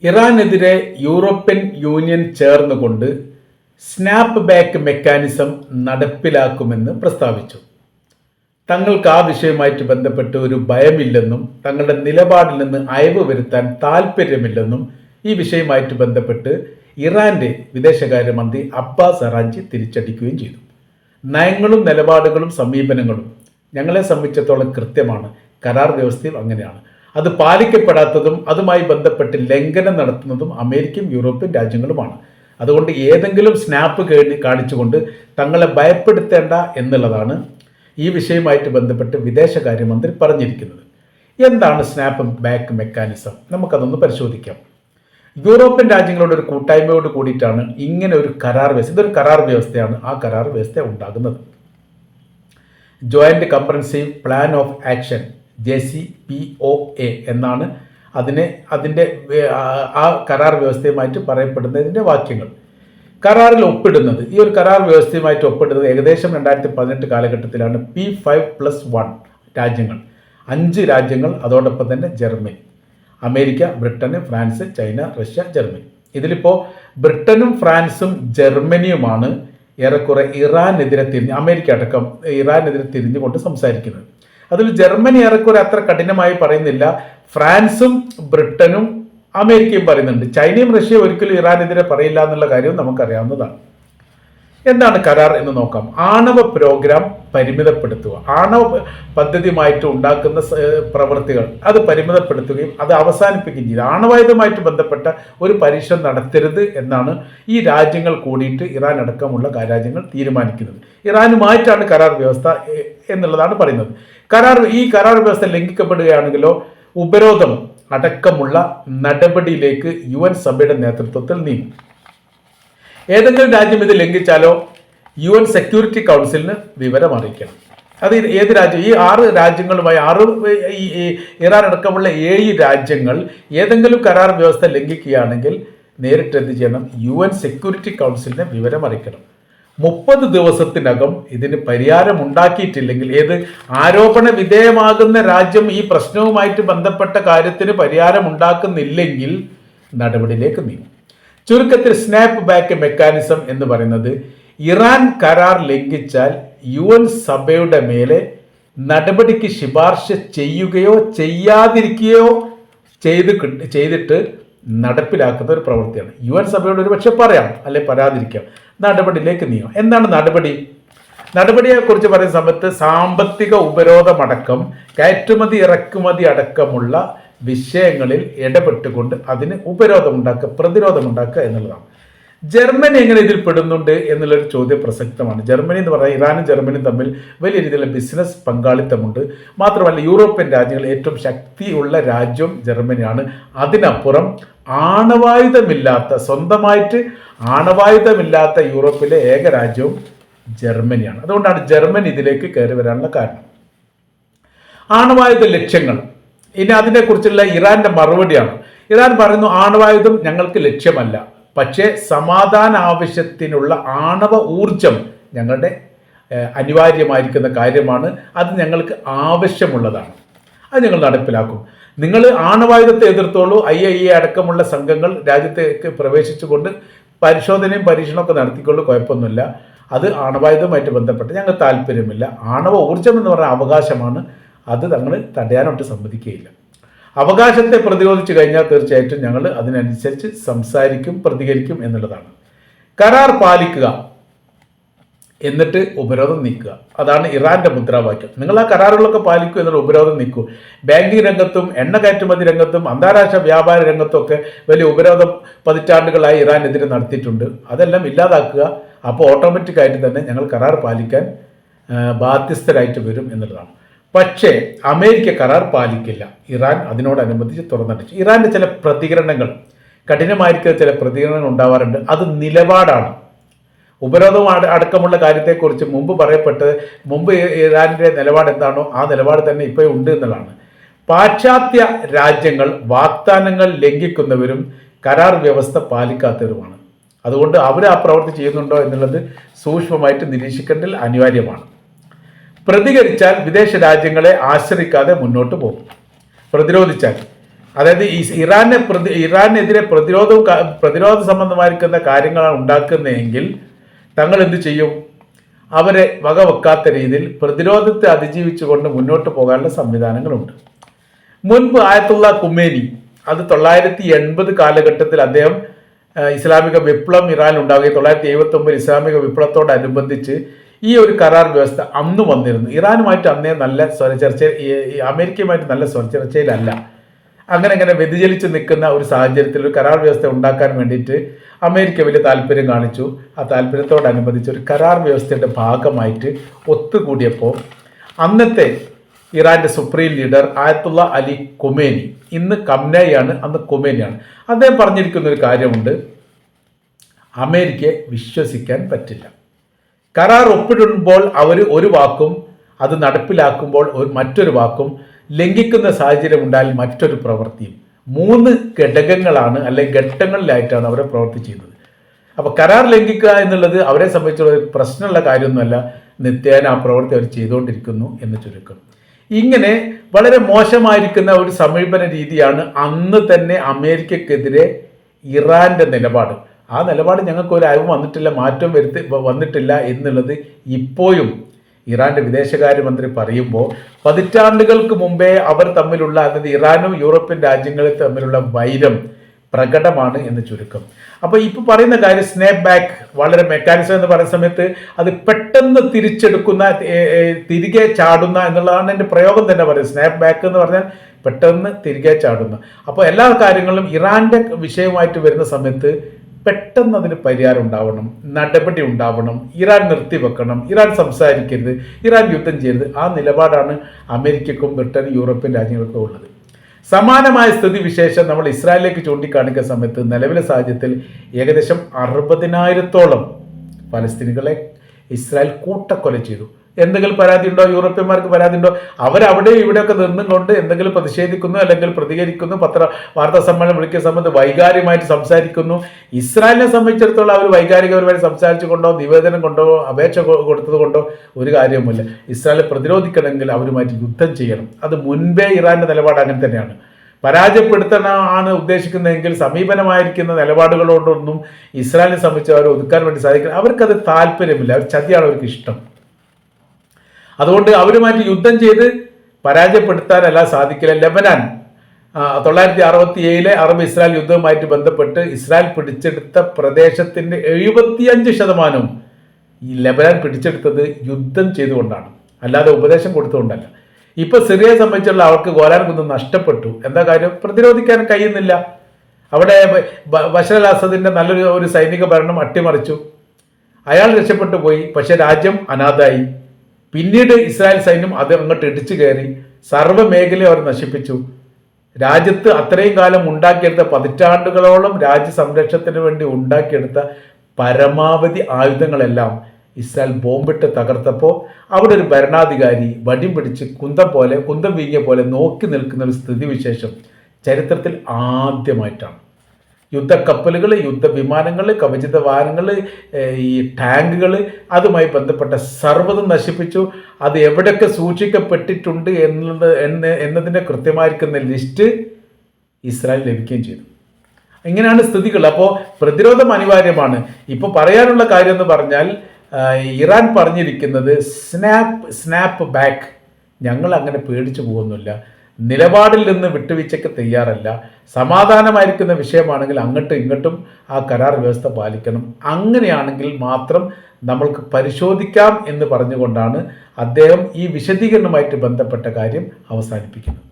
ഇറാനെതിരെ European union ചേർന്നുകൊണ്ട് snap back mechanism നടപ്പിലാക്കുമെന്ന് പ്രസ്താവിച്ചു. തങ്ങൾക്ക് ആ വിഷയവുമായിട്ട് ബന്ധപ്പെട്ട് ഒരു ഭയമില്ലെന്നും തങ്ങളുടെ നിലപാടിൽ നിന്ന് അയവ് വരുത്താൻ താല്പര്യമില്ലെന്നും ഈ വിഷയവുമായിട്ട് ബന്ധപ്പെട്ട് ഇറാന്റെ വിദേശകാര്യമന്ത്രി അബ്ബാസ് അറാഞ്ചി തിരിച്ചടിക്കുകയും ചെയ്തു. നയങ്ങളും നിലപാടുകളും സമീപനങ്ങളും ഞങ്ങളെ സംബന്ധിച്ചിടത്തോളം കൃത്യമാണ്. കരാർ വ്യവസ്ഥയും അങ്ങനെയാണ്. അത് പാലിക്കപ്പെടാത്തതും അതുമായി ബന്ധപ്പെട്ട് ലംഘനം നടത്തുന്നതും അമേരിക്കയും യൂറോപ്യൻ രാജ്യങ്ങളുമാണ്. അതുകൊണ്ട് ഏതെങ്കിലും സ്നാപ്പ് കാണിച്ചുകൊണ്ട് തങ്ങളെ ഭയപ്പെടുത്തേണ്ട എന്നുള്ളതാണ് ഈ വിഷയവുമായിട്ട് ബന്ധപ്പെട്ട് വിദേശകാര്യമന്ത്രി പറഞ്ഞിരിക്കുന്നത്. എന്താണ് സ്നാപ്പ് ബാക്ക് മെക്കാനിസം? നമുക്കതൊന്ന് പരിശോധിക്കാം. യൂറോപ്യൻ രാജ്യങ്ങളുടെ ഒരു കൂട്ടായ്മയോട് കൂടിയിട്ടാണ് ഇങ്ങനെ ഒരു കരാർ വ്യവസ്ഥ, ഇതൊരു കരാർ വ്യവസ്ഥയാണ്, ആ കരാർ വ്യവസ്ഥ ഉണ്ടാകുന്നത്. Joint comprehensive plan of action JCPOA എന്നാണ് അതിൻ്റെ ആ കരാർ വ്യവസ്ഥയുമായിട്ട് പറയപ്പെടുന്നതിൻ്റെ വാക്യങ്ങൾ. കരാറിൽ ഒപ്പിടുന്നത്, ഈ ഒരു കരാർ വ്യവസ്ഥയുമായിട്ട് ഒപ്പിടുന്നത് ഏകദേശം 2018 കാലഘട്ടത്തിലാണ്. P5+1 രാജ്യങ്ങൾ, 5 രാജ്യങ്ങൾ, അതോടൊപ്പം തന്നെ Germany, America, Britain, France, China, Russia, Germany. ഇതിലിപ്പോൾ ബ്രിട്ടനും ഫ്രാൻസും ജർമ്മനിയുമാണ് ഏറെക്കുറെ ഇറാനെതിരെ അമേരിക്ക അടക്കം ഇറാനെതിരെ തിരിഞ്ഞുകൊണ്ട് സംസാരിക്കുന്നത്. അതിൽ ജർമ്മനി ഏറെക്കുറെ അത്ര കഠിനമായി പറയുന്നില്ല. ഫ്രാൻസും ബ്രിട്ടനും അമേരിക്കയും പറയുന്നുണ്ട്. ചൈനയും റഷ്യയും ഒരിക്കലും ഇറാനെതിരെ പറയില്ല എന്നുള്ള കാര്യവും നമുക്കറിയാവുന്നതാണ്. എന്താണ് കരാർ എന്ന് നോക്കാം. ആണവ പ്രോഗ്രാം പരിമിതപ്പെടുത്തുക, ആണവ പദ്ധതിയുമായിട്ട് ഉണ്ടാക്കുന്ന പ്രവൃത്തികൾ അത് പരിമിതപ്പെടുത്തുകയും അത് അവസാനിപ്പിക്കുകയും ചെയ്തു. ആണവായുധമായിട്ട് ബന്ധപ്പെട്ട ഒരു പരീക്ഷണം നടത്തരുത് എന്നാണ് ഈ രാജ്യങ്ങൾ കൂടിയിട്ട് ഇറാൻ അടക്കമുള്ള രാജ്യങ്ങൾ തീരുമാനിക്കുന്നത്. ഇറാനുമായിട്ടാണ് കരാർ വ്യവസ്ഥ എന്നുള്ളതാണ് പറയുന്നത്. ഈ കരാർ വ്യവസ്ഥ ലംഘിക്കപ്പെടുകയാണെങ്കിലോ ഉപരോധം അടക്കമുള്ള നടപടിയിലേക്ക് UN സഭയുടെ നേതൃത്വത്തിൽ നീങ്ങും. ഏതെങ്കിലും രാജ്യം ഇത് ലംഘിച്ചാലോ UN സെക്യൂരിറ്റി കൗൺസിലിന് വിവരം അറിയിക്കണം. അത് ഏത് രാജ്യം? ഈ 6 രാജ്യങ്ങളുമായി ഇറാൻ അടക്കമുള്ള 7 രാജ്യങ്ങൾ ഏതെങ്കിലും കരാർ വ്യവസ്ഥ ലംഘിക്കുകയാണെങ്കിൽ നേരിട്ട് എന്ത് ചെയ്യണം? UN സെക്യൂരിറ്റി കൗൺസിലിനെ വിവരം അറിയിക്കണം. 30 ദിവസത്തിനകം ഇതിന് പരിഹാരം ഉണ്ടാക്കിയിട്ടില്ലെങ്കിൽ, ഏത് ആരോപണ വിധേയമാകുന്ന രാജ്യം ഈ പ്രശ്നവുമായിട്ട് ബന്ധപ്പെട്ട കാര്യത്തിന് പരിഹാരം ഉണ്ടാക്കുന്നില്ലെങ്കിൽ നടപടിയിലേക്ക് നീങ്ങും. ചുരുക്കത്തിൽ സ്നാപ്പ് ബാക്ക് മെക്കാനിസം എന്ന് പറയുന്നത് ഇറാൻ കരാർ ലംഘിച്ചാൽ UN സഭയുടെ മേലെ നടപടിക്ക് ശുപാർശ ചെയ്യുകയോ ചെയ്യാതിരിക്കുകയോ ചെയ്തിട്ട് നടപ്പിലാക്കുന്ന ഒരു പ്രവൃത്തിയാണ്. UN സഭയോട് ഒരു പക്ഷെ പറയാം, അല്ലെ പറയാതിരിക്കാം, നടപടിയിലേക്ക് നീങ്ങും. എന്താണ് നടപടി? നടപടിയെക്കുറിച്ച് പറയുന്ന സമയത്ത് സാമ്പത്തിക ഉപരോധമടക്കം കയറ്റുമതി ഇറക്കുമതി അടക്കമുള്ള വിഷയങ്ങളിൽ ഇടപെട്ടുകൊണ്ട് അതിന് പ്രതിരോധമുണ്ടാക്കുക എന്നുള്ളതാണ്. ജർമ്മനി എങ്ങനെ ഇതിൽ പെടുന്നുണ്ട് എന്നുള്ളൊരു ചോദ്യം പ്രസക്തമാണ്. ജർമ്മനി എന്ന് പറഞ്ഞാൽ ഇറാനും ജർമ്മനിയും തമ്മിൽ വലിയ രീതിയിലുള്ള ബിസിനസ് പങ്കാളിത്തമുണ്ട്. മാത്രമല്ല യൂറോപ്യൻ രാജ്യങ്ങളിൽ ഏറ്റവും ശക്തിയുള്ള രാജ്യം ജർമ്മനിയാണ്. അതിനപ്പുറം സ്വന്തമായിട്ട് ആണവായുധമില്ലാത്ത യൂറോപ്പിലെ ഏക രാജ്യവും ജർമ്മനിയാണ്. അതുകൊണ്ടാണ് ജർമ്മനി ഇതിലേക്ക് കയറി വരാനുള്ള കാരണം. ആണവായുധ ലക്ഷ്യങ്ങൾ, ഇനി അതിനെക്കുറിച്ചുള്ള ഇറാന്റെ മറുപടിയാണ്. ഇറാൻ പറയുന്നു, ആണവായുധം ഞങ്ങൾക്ക് ലക്ഷ്യമല്ല, പക്ഷേ സമാധാന ആവശ്യത്തിനുള്ള ആണവ ഊർജം ഞങ്ങളുടെ അനിവാര്യമായിരിക്കുന്ന കാര്യമാണ്, അത് ഞങ്ങൾക്ക് ആവശ്യമുള്ളതാണ്, അത് ഞങ്ങൾ നടപ്പിലാക്കും. നിങ്ങൾ ആണവായുധത്തെ എതിർത്തോളൂ, IAEA അടക്കമുള്ള സംഘങ്ങൾ രാജ്യത്തേക്ക് പ്രവേശിച്ചുകൊണ്ട് പരിശോധനയും പരീക്ഷണമൊക്കെ നടത്തിക്കൊള്ളൂ, കുഴപ്പമൊന്നുമില്ല. അത് ആണവായുധവുമായിട്ട് ബന്ധപ്പെട്ട് ഞങ്ങൾ താല്പര്യമില്ല. ആണവ ഊർജം എന്ന് പറഞ്ഞ അവകാശമാണ്, അത് ഞങ്ങൾ തടയാനൊട്ട് സമ്മതിക്കുകയില്ല. അവകാശത്തെ പ്രതിരോധിച്ചു കഴിഞ്ഞാൽ തീർച്ചയായിട്ടും ഞങ്ങൾ അതിനനുസരിച്ച് സംസാരിക്കും, പ്രതികരിക്കും എന്നുള്ളതാണ്. കരാർ പാലിക്കുക, എന്നിട്ട് ഉപരോധം നീക്കുക, അതാണ് ഇറാന്റെ മുദ്രാവാക്യം. നിങ്ങൾ ആ കരാറുകളൊക്കെ പാലിക്കൂ, എന്നുള്ള ഉപരോധം നീക്കൂ. ബാങ്കിങ് രംഗത്തും എണ്ണ കയറ്റുമതി രംഗത്തും അന്താരാഷ്ട്ര വ്യാപാര രംഗത്തും ഒക്കെ വലിയ ഉപരോധം പതിറ്റാണ്ടുകളായി ഇറാനെതിരെ നടത്തിയിട്ടുണ്ട്. അതെല്ലാം ഇല്ലാതാക്കുക. അപ്പോൾ ഓട്ടോമാറ്റിക്കായിട്ട് തന്നെ ഞങ്ങൾ കരാർ പാലിക്കാൻ ബാധ്യസ്ഥരായിട്ട് വരും എന്നുള്ളതാണ്. പക്ഷേ അമേരിക്ക കരാർ പാലിക്കില്ല. ഇറാൻ അതിനോടനുബന്ധിച്ച് തുറന്നടിച്ചു. ഇറാന്റെ ചില പ്രതികരണങ്ങൾ, കഠിനമായിരിക്കുന്ന ചില പ്രതികരണങ്ങൾ ഉണ്ടാവാറുണ്ട്. അത് നിലപാടാണ്. ഉപരോധം അടക്കമുള്ള കാര്യത്തെക്കുറിച്ച് മുമ്പ് ഇറാന്റെ നിലപാട് എന്താണോ ആ നിലപാട് തന്നെ ഇപ്പോൾ ഉണ്ട് എന്നുള്ളതാണ്. പാശ്ചാത്യ രാജ്യങ്ങൾ വാഗ്ദാനങ്ങൾ ലംഘിക്കുന്നവരും കരാർ വ്യവസ്ഥ പാലിക്കാത്തവരുമാണ്. അതുകൊണ്ട് അവർ ആ പ്രവൃത്തി ചെയ്യുന്നുണ്ടോ എന്നുള്ളത് സൂക്ഷ്മമായിട്ട് നിരീക്ഷിക്കേണ്ടത് അനിവാര്യമാണ്. പ്രതികരിച്ചാൽ വിദേശ രാജ്യങ്ങളെ ആശ്രയിക്കാതെ മുന്നോട്ട് പോകും. പ്രതിരോധിച്ചാൽ അതായത് ഈ ഇറാനെതിരെ പ്രതിരോധ സംബന്ധമായിരിക്കുന്ന കാര്യങ്ങളാണ് ഉണ്ടാക്കുന്നതെങ്കിൽ തങ്ങൾ എന്ത് ചെയ്യും? അവരെ വകവെക്കാത്ത രീതിയിൽ പ്രതിരോധത്തെ അതിജീവിച്ചുകൊണ്ട് മുന്നോട്ട് പോകാനുള്ള സംവിധാനങ്ങളുണ്ട്. മുൻപ് ആയത്തുള്ള ഖുമേനി, അത് 980 കാലഘട്ടത്തിൽ അദ്ദേഹം ഇസ്ലാമിക വിപ്ലവം ഇറാനിൽ ഉണ്ടാവുകയും 979 ഇസ്ലാമിക വിപ്ലവത്തോടനുബന്ധിച്ച് ഈ ഒരു കരാർ വ്യവസ്ഥ അന്ന് വന്നിരുന്നു. ഇറാനുമായിട്ട് അന്നേ നല്ല സ്വരചർച്ച, അമേരിക്കയുമായിട്ട് നല്ല സ്വരചർച്ചയിലല്ല. അങ്ങനെ വ്യതിചലിച്ച് നിൽക്കുന്ന ഒരു സാഹചര്യത്തിൽ ഒരു കരാർ വ്യവസ്ഥ ഉണ്ടാക്കാൻ വേണ്ടിയിട്ട് അമേരിക്ക വലിയ താല്പര്യം കാണിച്ചു. ആ താല്പര്യത്തോടനുബന്ധിച്ച് ഒരു കരാർ വ്യവസ്ഥയുടെ ഭാഗമായിട്ട് ഒത്തുകൂടിയപ്പോൾ അന്നത്തെ ഇറാന്റെ സുപ്രീം ലീഡർ ആയത്തുള്ള അലി ഖുമേനി, ഇന്ന് ഖംനൈയാണ്, അന്ന് ഖുമേനിയാണ്, അദ്ദേഹം പറഞ്ഞിരിക്കുന്ന ഒരു കാര്യമുണ്ട്: അമേരിക്കയെ വിശ്വസിക്കാൻ പറ്റില്ല. കരാർ ഒപ്പിടുമ്പോൾ അവർ ഒരു വാക്കും, അത് നടപ്പിലാക്കുമ്പോൾ മറ്റൊരു വാക്കും, ലംഘിക്കുന്ന സാഹചര്യം ഉണ്ടായാൽ മറ്റൊരു പ്രവൃത്തിയും. 3 ഘടകങ്ങളാണ് അല്ലെങ്കിൽ ഘട്ടങ്ങളിലായിട്ടാണ് അവരെ പ്രവൃത്തി ചെയ്യുന്നത്. അപ്പോൾ കരാർ ലംഘിക്കുക എന്നുള്ളത് അവരെ സംബന്ധിച്ചുള്ള പ്രശ്നമുള്ള കാര്യമൊന്നുമല്ല. നിത്യേന ആ പ്രവൃത്തി അവർ ചെയ്തുകൊണ്ടിരിക്കുന്നു എന്ന് ചുരുക്കം. ഇങ്ങനെ വളരെ മോശമായിരിക്കുന്ന ഒരു സമീപന രീതിയാണ് അന്ന് തന്നെ അമേരിക്കക്കെതിരെ ഇറാന്റെ നിലപാട്. ആ നിലപാട് ഞങ്ങൾക്ക് ഒരു അയവ് വന്നിട്ടില്ല, മാറ്റം വന്നിട്ടില്ല എന്നുള്ളത് ഇപ്പോഴും ഇറാന്റെ വിദേശകാര്യമന്ത്രി പറയുമ്പോൾ പതിറ്റാണ്ടുകൾക്ക് മുമ്പേ അവർ തമ്മിലുള്ള, അതായത് ഇറാനും യൂറോപ്യൻ രാജ്യങ്ങളും തമ്മിലുള്ള വൈരം പ്രകടമാണ് എന്ന് ചുരുക്കം. അപ്പോൾ ഇപ്പോൾ പറയുന്ന കാര്യം സ്നാപ്പ് ബാക്ക്, വളരെ മെക്കാനിസം എന്ന് പറയുന്ന സമയത്ത് അത് പെട്ടെന്ന് തിരിച്ചെടുക്കുന്ന, തിരികെ ചാടുന്ന എന്നുള്ളതാണ് എൻ്റെ പ്രയോഗം തന്നെ പറയുന്നത്. സ്നാപ്പ് ബാക്ക് എന്ന് പറഞ്ഞാൽ പെട്ടെന്ന് തിരികെ ചാടുന്ന. അപ്പോൾ എല്ലാ കാര്യങ്ങളും ഇറാന്റെ വിഷയമായിട്ട് വരുന്ന സമയത്ത് പെട്ടെന്ന് അതിന് പരിഹാരം ഉണ്ടാവണം, നടപടി ഉണ്ടാവണം, ഇറാൻ നിർത്തിവെക്കണം, ഇറാൻ സംസാരിക്കരുത്, ഇറാൻ യുദ്ധം ചെയ്യരുത്. ആ നിലപാടാണ് അമേരിക്കക്കും ബ്രിട്ടനും യൂറോപ്യൻ രാജ്യങ്ങൾക്കും ഉള്ളത്. സമാനമായ സ്ഥിതി വിശേഷം നമ്മൾ ഇസ്രായേലിലേക്ക് ചൂണ്ടിക്കാണിക്കുന്ന സമയത്ത് നിലവിലെ സാഹചര്യത്തിൽ ഏകദേശം 60,000-ഓളം പലസ്തീനികളെ ഇസ്രായേൽ കൂട്ടക്കൊല ചെയ്തു. എന്തെങ്കിലും പരാതി ഉണ്ടോ? യൂറോപ്യന്മാർക്ക് പരാതി ഉണ്ടോ? അവരവിടെ ഇവിടെയൊക്കെ നിന്നും കൊണ്ട് എന്തെങ്കിലും പ്രതിഷേധിക്കുന്നു, അല്ലെങ്കിൽ പ്രതികരിക്കുന്നു, വാർത്താ സമ്മേളനം വിളിക്കുന്ന സമയത്ത് വൈകാരികമായിട്ട് സംസാരിക്കുന്നു. ഇസ്രായേലിനെ സംബന്ധിച്ചിടത്തോളം അവർ വൈകാരികപരമായി സംസാരിച്ചു കൊണ്ടോ നിവേദനം കൊണ്ടോ അപേക്ഷ കൊടുത്തത് കൊണ്ടോ ഒരു കാര്യവുമില്ല. ഇസ്രായേലിനെ പ്രതിരോധിക്കണമെങ്കിൽ അവരുമായിട്ട് യുദ്ധം ചെയ്യണം. അത് മുൻപേ ഇറാന്റെ നിലപാട് അങ്ങനെ തന്നെയാണ്. പരാജയപ്പെടുത്താനാണ് ഉദ്ദേശിക്കുന്നതെങ്കിൽ സമീപനമായിരിക്കുന്ന നിലപാടുകളോടൊന്നും ഇസ്രായേലിനെ സംബന്ധിച്ച് അവർ ഒതുക്കാൻ വേണ്ടി സാധിക്കില്ല. അവർക്കത് താല്പര്യമില്ല. അവർ ചതിയാണ് അവർക്ക് ഇഷ്ടം. അതുകൊണ്ട് അവരുമായിട്ട് യുദ്ധം ചെയ്ത് പരാജയപ്പെടുത്താനല്ല സാധിക്കില്ല. ലെബനാൻ 967 അറബ് ഇസ്രായേൽ യുദ്ധവുമായിട്ട് ബന്ധപ്പെട്ട് ഇസ്രായേൽ പിടിച്ചെടുത്ത പ്രദേശത്തിൻ്റെ 75% ഈ ലെബനാൻ പിടിച്ചെടുത്തത് യുദ്ധം ചെയ്തുകൊണ്ടാണ്, അല്ലാതെ ഉപദേശം കൊടുത്തുകൊണ്ടല്ല. ഇപ്പൊ സിറിയയെ സംബന്ധിച്ചുള്ള അവർക്ക് ഗോലാൻ കുന്ന് നഷ്ടപ്പെട്ടു. എന്താ കാര്യം? പ്രതിരോധിക്കാൻ കഴിയുന്നില്ല. അവിടെ ബഷർ അൽ അസദിന്റെ നല്ലൊരു സൈനിക ഭരണം അട്ടിമറിച്ചു, അയാൾ രക്ഷപ്പെട്ടു പോയി. പക്ഷെ രാജ്യം അനാഥായി. പിന്നീട് ഇസ്രായേൽ സൈന്യം അത് അങ്ങോട്ട് ഇടിച്ചു കയറി സർവ്വ മേഖലയെ അവർ നശിപ്പിച്ചു. രാജ്യത്ത് അത്രയും കാലം ഉണ്ടാക്കിയെടുത്ത പതിറ്റാണ്ടുകളോളം രാജ്യ സംരക്ഷണത്തിന് വേണ്ടി ഉണ്ടാക്കിയെടുത്ത പരമാവധി ആയുധങ്ങളെല്ലാം ഇസ്രായേൽ ബോംബിട്ട് തകർത്തപ്പോൾ അവിടെ ഒരു ഭരണാധികാരി വടി പിടിച്ച് കുന്തം വീങ്ങിയ പോലെ നോക്കി നിൽക്കുന്ന ഒരു സ്ഥിതിവിശേഷം ചരിത്രത്തിൽ ആദ്യമായിട്ടാണ്. യുദ്ധക്കപ്പലുകൾ, യുദ്ധവിമാനങ്ങൾ, കവചിത വാഹനങ്ങൾ, ഈ ടാങ്കുകൾ, അതുമായി ബന്ധപ്പെട്ട സർവ്വതും നശിപ്പിച്ചു. അത് എവിടെയൊക്കെ സൂക്ഷിക്കപ്പെട്ടിട്ടുണ്ട് എന്നതിൻ്റെ കൃത്യമായിരിക്കുന്ന ലിസ്റ്റ് ഇസ്രായേൽ ലഭിക്കുകയും ചെയ്തു. ഇങ്ങനെയാണ് സ്ഥിതികൾ. അപ്പോൾ പ്രതിരോധം അനിവാര്യമാണ്. ഇപ്പോൾ പറയാനുള്ള കാര്യം എന്ന് പറഞ്ഞാൽ ഇറാൻ പറഞ്ഞിരിക്കുന്നത് സ്നാപ്പ് ബാക്ക്, ഞങ്ങൾ അങ്ങനെ പേടിച്ചു പോകുന്നില്ല, നിലപാടിൽ നിന്ന് വിട്ടുവീഴ്ചയ്ക്ക് തയ്യാറല്ല, സമാധാനമായിരിക്കുന്ന വിഷയമാണെങ്കിൽ അങ്ങോട്ടും ഇങ്ങോട്ടും ആ കരാർ വ്യവസ്ഥ പാലിക്കണം, അങ്ങനെയാണെങ്കിൽ മാത്രം നമ്മൾക്ക് പരിശോധിക്കാം എന്ന് പറഞ്ഞുകൊണ്ടാണ് അദ്ദേഹം ഈ വിശദീകരണവുമായിട്ട് ബന്ധപ്പെട്ട കാര്യം അവസാനിപ്പിക്കുന്നത്.